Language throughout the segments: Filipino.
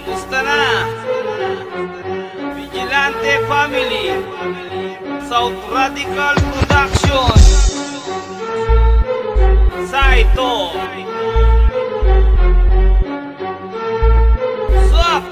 Kamusta na? Vigilante Family, South Radical Production, Saito. Sup?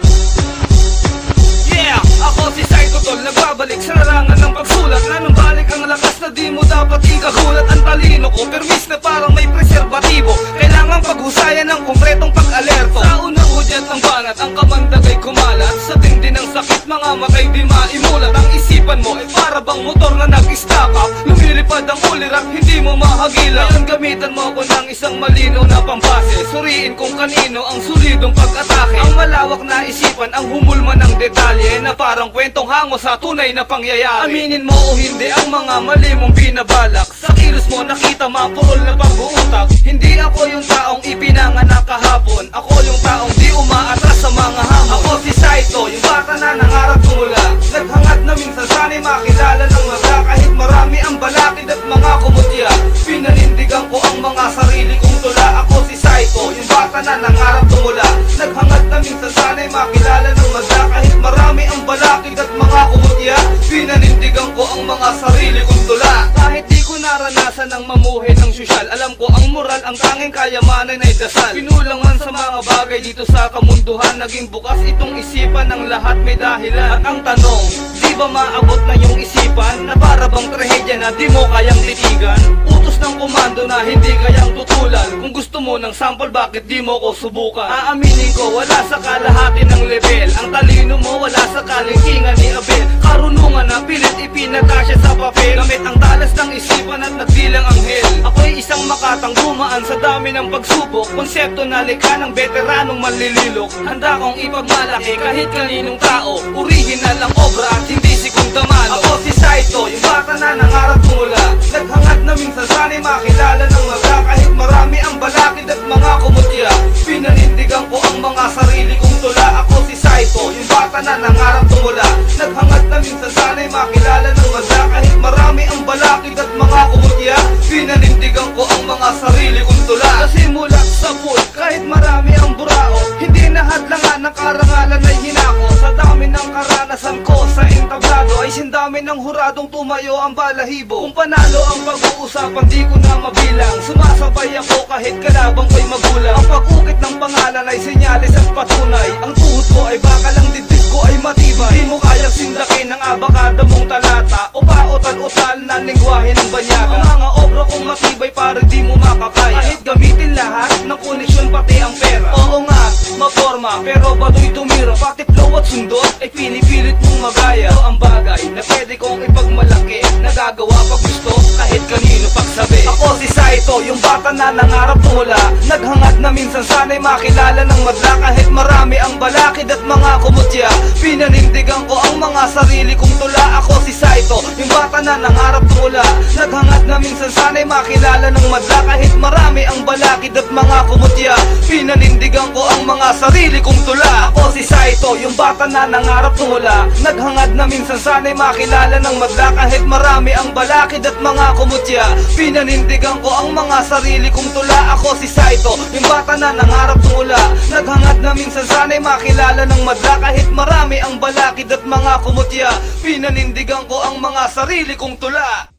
Yeah, ako si Saito Tol, nagbabalik sa larangan ng pagsulat. Nanumbalik ang lakas na di mo dapat ikagulat. Ang talino ko, permis na parang may preserbatibo. Kailangan paghusayan ng konkretong pag-alerto. Sa unang hudyat ng banat, ang kamandagay kumalat. Sa tindi ng sakit, mga matay di maimulat. Ang isipan mo ay para bang motor na nag-stack up. Lumilipad ang ulirat, hindi mo mahagila. Ngayon gamitan mo ko ng isang malino na pambase. Suriin kung kanino ang solidong pag-atake. Ang malawak na isipan, ang humulma ng detalye na parang kwentong hango sa tunay na pangyayari. Aminin mo o hindi ang mga mali mong binabalak. Sa kilos mo nakita mapurol na pag-uutak. Hindi ako yung taong ipinanganak kahapon. Ako yung taong di umaatras sa mga hamon. Ako si Saito, yung bata na nangarap tumula. Naghangat na minsan sana'y makilala ng maga. Kahit marami ang balakid at mga kumutya, pinanindigan ko ang mga sarili kong tula. Ako si Saito, yung bata na nangarap tumula. Naghangat na minsan sana'y makilala ng maga. Kahit marami ang balakid at mga kumutya, pinanindigan ko ang mga sarili kong tula. Kahit di ko naranasan ang mamuhay ng sosyal, alam ko ang moral, ang tanging kayamanan ay dasal. Pinulang man sa mga bagay dito sa kamunduhan, naging bukas itong isipan ng lahat may dahilan. At ang tanong, di ba maabot na yung isipan na para bang trahedya na di mo kayang titigan? Utos ng komando na hindi kayang tutulan. Kung gusto mo ng sample, bakit di mo ko subukan? Aaminin ko, wala sa kalahati ng level. Ang talino mo, wala sa kalingkingan ni Abel. Karunungan na pilit ipinagkasya sa papel. Gamit ang talas ng isipan at nagbilang anghel. Ako'y isang makatang dumaan sa dami ng pagsubok. Konsepto na likha ng veteranong manlililok. Handa kong ipagmalaki kahit kaninong tao. Original ang obra at hindi segunda mano. Ako si Saito, yung bata na nangarap tumula. Naghangat na minsan sana'y makilala ng maga. Kahit marami ang balakid at mga kumutya, pinanindigan ko ang mga sarili kong tula. Ako si Saito, yung bata na nangarap tumula. Naghangat na minsan sana'y makilala ng maga. Kahit marami ang balakid at mga kumutya, pinanindigan ko ang mga sarili kong tula. Kasi mula sa pool, kahit marami ang burao, hindi na hadlangan ng karangalan ay hinako. Sa dami ng karanasan ko sa entablado, ay sindami ng huradong tumayo ang balahibo. Kung panalo ang pag-uusapan, di ko na mabilang. Sumasabay ako kahit kalabang ko'y magulang. Ang pag-ukit ng pangalan ay senyales at patunay. Ang tuhod ko ay bakal, ang dibdib ko ay matibay. Di mo kayang sindakin ang abakada mong talata o pautal-utal na lingwahe ng banyaga. Ang mga obra kong matibay para di mo makakaya. Kahit gamitin lahat ng koneksyon pati ang pera. Oo nga, maporma pero baduy tumira. Pati flow at sundot ay pinipilit mong magaya. Ito ang bagay na pwede kong ipagmalaki. Nagagawa pag gusto kahit kanino pagsabi. Ako si Saito, yung bata na nangarap tumula. Naghangat na minsan sana'y makilala ng madla. Kahit marami ang balakid at mga kumutya, pinanindigan ko ang mga sarili kong tula. Ako si Saito, yung bata na nangarap tumula. Naghangat na minsan sana'y makilala ng madla. Kahit marami ang balakid at mga kumutya, pinanindigan ko ang mga sarili kong tula. Ako si Saito, yung bata na nangarap tumula. Naghangad na minsan sana'y makilala ng madla. Kahit marami ang balakid at mga kumutya, pinanindigan ko ang mga sarili kong tula. Ako si Saito, yung bata na nangarap tumula. Naghangad na minsan sana'y makilala ng madla. Kahit marami ang balakid at mga kumutya, pinanindigan ko ang mga sarili kong tula.